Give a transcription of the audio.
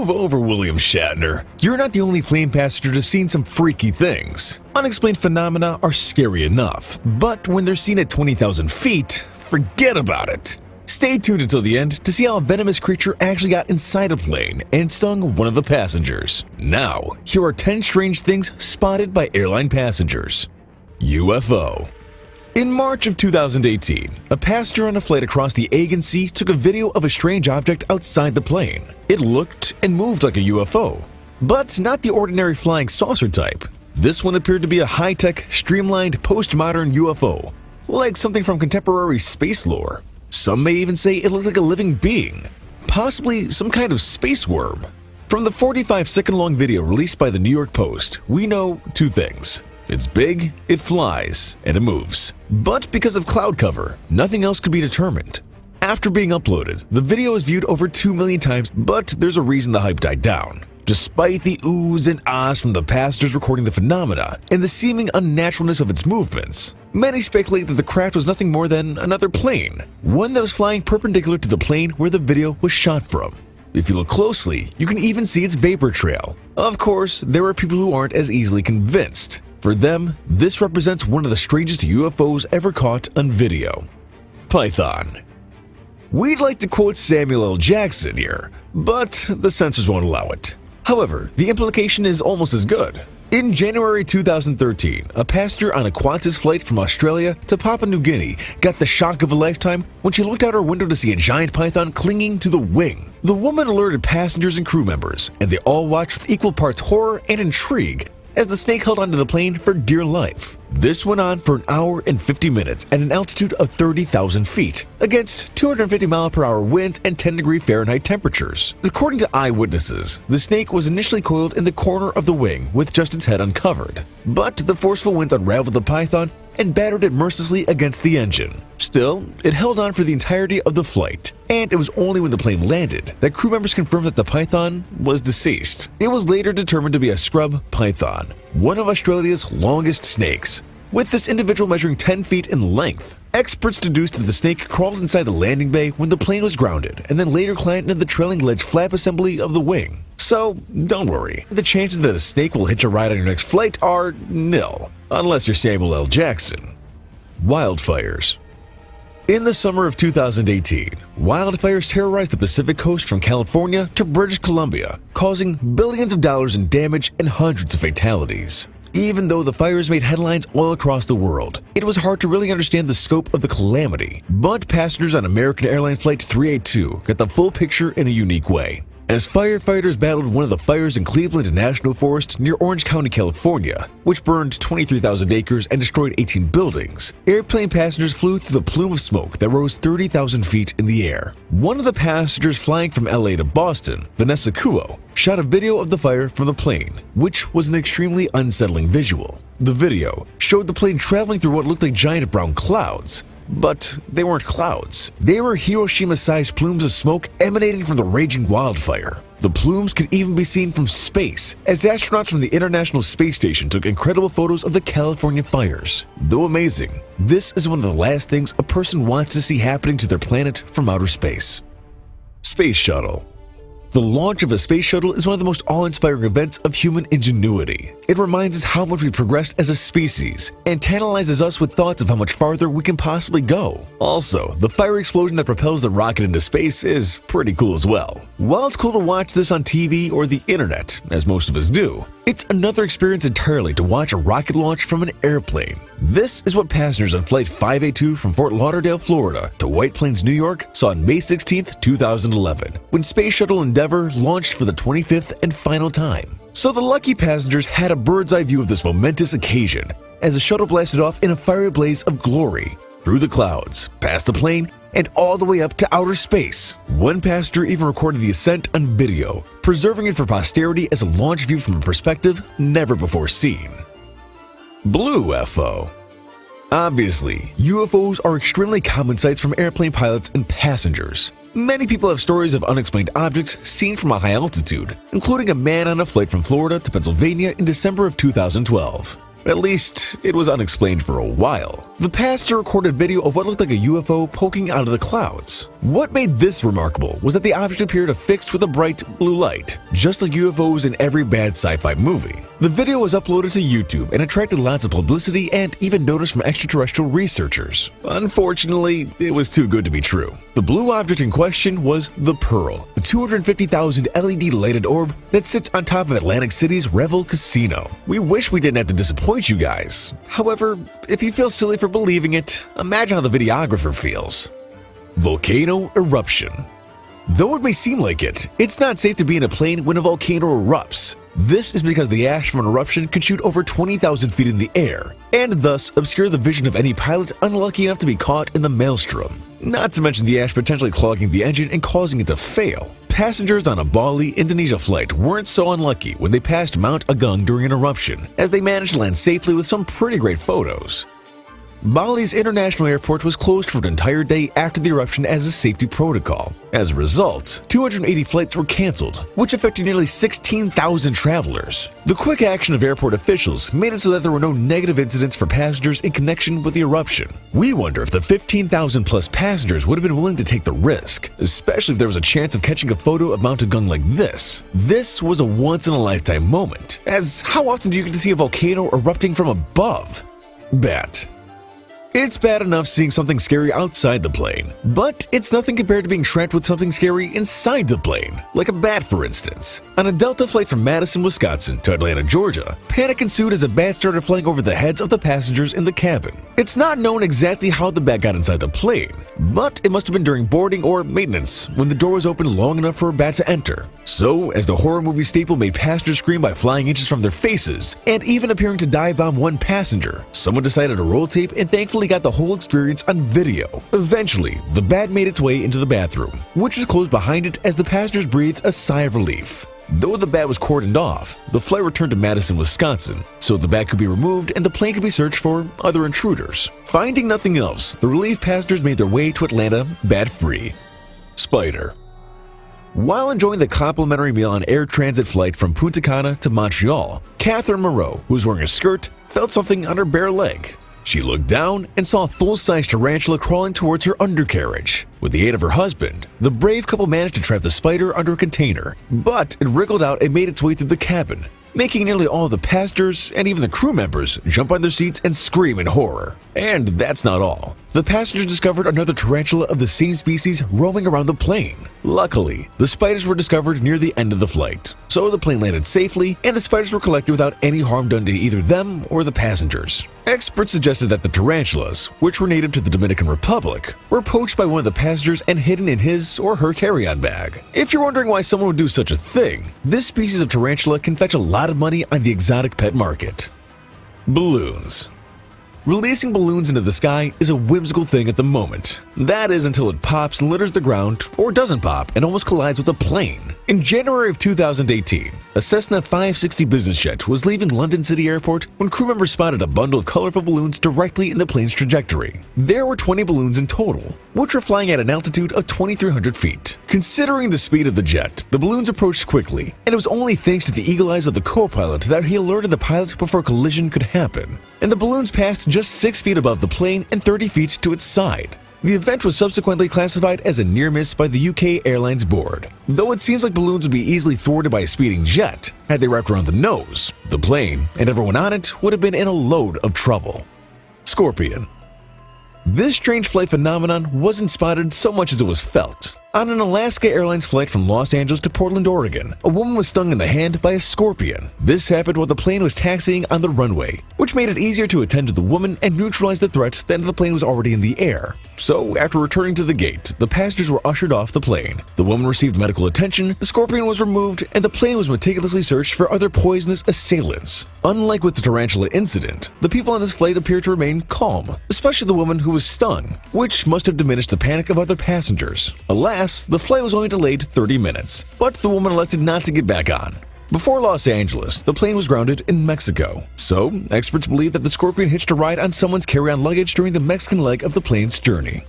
Move over, William Shatner. You're not the only plane passenger to seen some freaky things. Unexplained phenomena are scary enough, but when they're seen at 20,000 feet, forget about it. Stay tuned until the end to see how a venomous creature actually got inside a plane and stung one of the passengers. Now, here are 10 strange things spotted by airline passengers. UFO. In March of 2018, a passenger on a flight across the Aegean Sea took a video of a strange object outside the plane. It looked and moved like a UFO, but not the ordinary flying saucer type. This one appeared to be a high-tech, streamlined, postmodern UFO, like something from contemporary space lore. Some may even say it looked like a living being, possibly some kind of space worm. From the 45-second-long video released by the New York Post, we know two things. It's big, it flies, and it moves. But because of cloud cover, nothing else could be determined. After being uploaded, the video is viewed over 2 million times, but there's a reason the hype died down. Despite the oohs and ahs from the passengers recording the phenomena and the seeming unnaturalness of its movements, many speculate that the craft was nothing more than another plane, one that was flying perpendicular to the plane where the video was shot from. If you look closely, you can even see its vapor trail. Of course, there are people who aren't as easily convinced. For them, this represents one of the strangest UFOs ever caught on video. Python. We'd like to quote Samuel L. Jackson here, but the censors won't allow it. However, the implication is almost as good. In January 2013, a passenger on a Qantas flight from Australia to Papua New Guinea got the shock of a lifetime when she looked out her window to see a giant python clinging to the wing. The woman alerted passengers and crew members, and they all watched with equal parts horror and intrigue as the snake held onto the plane for dear life. This went on for an hour and 50 minutes at an altitude of 30,000 feet, against 250 mph winds and 10-degree Fahrenheit temperatures. According to eyewitnesses, the snake was initially coiled in the corner of the wing with just its head uncovered, but the forceful winds unraveled the python and battered it mercilessly against the engine. Still, it held on for the entirety of the flight, and it was only when the plane landed that crew members confirmed that the python was deceased. It was later determined to be a scrub python, one of Australia's longest snakes, with this individual measuring 10 feet in length. Experts deduced that the snake crawled inside the landing bay when the plane was grounded and then later climbed into the trailing ledge flap assembly of the wing. So, don't worry, the chances that a snake will hitch a ride on your next flight are nil, unless you're Samuel L. Jackson. Wildfires. In the summer of 2018, wildfires terrorized the Pacific coast from California to British Columbia, causing billions of dollars in damage and hundreds of fatalities. Even though the fires made headlines all across the world, it was hard to really understand the scope of the calamity. But passengers on American Airline Flight 382 got the full picture in a unique way. As firefighters battled one of the fires in Cleveland National Forest near Orange County, California, which burned 23,000 acres and destroyed 18 buildings, airplane passengers flew through the plume of smoke that rose 30,000 feet in the air. One of the passengers flying from LA to Boston, Vanessa Kuo, shot a video of the fire from the plane, which was an extremely unsettling visual. The video showed the plane traveling through what looked like giant brown clouds. But they weren't clouds. They were Hiroshima-sized plumes of smoke emanating from the raging wildfire. The plumes could even be seen from space, as astronauts from the International Space Station took incredible photos of the California fires. Though amazing, this is one of the last things a person wants to see happening to their planet from outer space. Space Shuttle. The launch of a space shuttle is one of the most awe-inspiring events of human ingenuity. It reminds us how much we've progressed as a species and tantalizes us with thoughts of how much farther we can possibly go. Also, the fiery explosion that propels the rocket into space is pretty cool as well. While it's cool to watch this on TV or the internet, as most of us do, it's another experience entirely to watch a rocket launch from an airplane. This is what passengers on Flight 582 from Fort Lauderdale, Florida to White Plains, New York saw on May 16, 2011, when Space Shuttle Endeavour launched for the 25th and final time. So the lucky passengers had a bird's-eye view of this momentous occasion as the shuttle blasted off in a fiery blaze of glory, through the clouds, past the plane, and all the way up to outer space. One passenger even recorded the ascent on video, preserving it for posterity as a launch view from a perspective never before seen. Blue-F-O. Obviously, UFOs are extremely common sights from airplane pilots and passengers. Many people have stories of unexplained objects seen from a high altitude, including a man on a flight from Florida to Pennsylvania in December of 2012. At least, it was unexplained for a while. The passenger recorded video of what looked like a UFO poking out of the clouds. What made this remarkable was that the object appeared affixed with a bright blue light, just like UFOs in every bad sci-fi movie. The video was uploaded to YouTube and attracted lots of publicity and even notice from extraterrestrial researchers. Unfortunately, it was too good to be true. The blue object in question was the Pearl, a 250,000 LED lighted orb that sits on top of Atlantic City's Revel Casino. We wish we didn't have to disappoint you guys. However, if you feel silly for believing it, imagine how the videographer feels. Volcano eruption. Though it may seem like it, it's not safe to be in a plane when a volcano erupts. This is because the ash from an eruption can shoot over 20,000 feet in the air, and thus obscure the vision of any pilot unlucky enough to be caught in the maelstrom. Not to mention the ash potentially clogging the engine and causing it to fail. Passengers on a Bali, Indonesia flight weren't so unlucky when they passed Mount Agung during an eruption, as they managed to land safely with some pretty great photos. Bali's international airport was closed for an entire day after the eruption as a safety protocol. As a result, 280 flights were canceled, which affected nearly 16,000 travelers. The quick action of airport officials made it so that there were no negative incidents for passengers in connection with the eruption. We wonder if the 15,000 plus passengers would have been willing to take the risk, especially if there was a chance of catching a photo of Mount Agung like this. This was a once-in-a-lifetime moment, as how often do you get to see a volcano erupting from above? Bat. It's bad enough seeing something scary outside the plane, but it's nothing compared to being trapped with something scary inside the plane, like a bat for instance. On a Delta flight from Madison, Wisconsin to Atlanta, Georgia, panic ensued as a bat started flying over the heads of the passengers in the cabin. It's not known exactly how the bat got inside the plane, but it must have been during boarding or maintenance when the door was open long enough for a bat to enter. So, as the horror movie staple made passengers scream by flying inches from their faces, and even appearing to dive bomb one passenger, someone decided to roll tape and thankfully got the whole experience on video. Eventually, the bat made its way into the bathroom, which was closed behind it as the passengers breathed a sigh of relief. Though the bat was cordoned off, the flight returned to Madison, Wisconsin, so the bat could be removed and the plane could be searched for other intruders. Finding nothing else, the relieved passengers made their way to Atlanta bat-free. Spider. While enjoying the complimentary meal on air transit flight from Punta Cana to Montreal, Catherine Moreau, who was wearing a skirt, felt something on her bare leg. She looked down and saw a full-size tarantula crawling towards her undercarriage. With the aid of her husband, the brave couple managed to trap the spider under a container, but it wriggled out and made its way through the cabin, making nearly all of the passengers and even the crew members jump on their seats and scream in horror. And that's not all. The passengers discovered another tarantula of the same species roaming around the plane. Luckily, the spiders were discovered near the end of the flight, so the plane landed safely and the spiders were collected without any harm done to either them or the passengers. Experts suggested that the tarantulas, which were native to the Dominican Republic, were poached by one of the passengers and hidden in his or her carry-on bag. If you're wondering why someone would do such a thing, this species of tarantula can fetch a lot of money on the exotic pet market. Balloons. Releasing balloons into the sky is a whimsical thing at the moment. That is until it pops and litters the ground, or doesn't pop and almost collides with a plane. In January of 2018, a Cessna 560 business jet was leaving London City Airport when crew members spotted a bundle of colorful balloons directly in the plane's trajectory. There were 20 balloons in total, which were flying at an altitude of 2,300 feet. Considering the speed of the jet, the balloons approached quickly, and it was only thanks to the eagle eyes of the co-pilot that he alerted the pilot before a collision could happen. And the balloons passed just 6 feet above the plane and 30 feet to its side. The event was subsequently classified as a near-miss by the UK Airlines board. Though it seems like balloons would be easily thwarted by a speeding jet, had they wrapped around the nose, the plane and everyone on it would have been in a load of trouble. Scorpion. This strange flight phenomenon wasn't spotted so much as it was felt. On an Alaska Airlines flight from Los Angeles to Portland, Oregon, a woman was stung in the hand by a scorpion. This happened while the plane was taxiing on the runway, which made it easier to attend to the woman and neutralize the threat than if the plane was already in the air. So, after returning to the gate, the passengers were ushered off the plane. The woman received medical attention, the scorpion was removed, and the plane was meticulously searched for other poisonous assailants. Unlike with the tarantula incident, the people on this flight appeared to remain calm, especially the woman who was stung, which must have diminished the panic of other passengers. Alas, the flight was only delayed 30 minutes, but the woman elected not to get back on. Before Los Angeles, the plane was grounded in Mexico, so experts believe that the scorpion hitched a ride on someone's carry-on luggage during the Mexican leg of the plane's journey.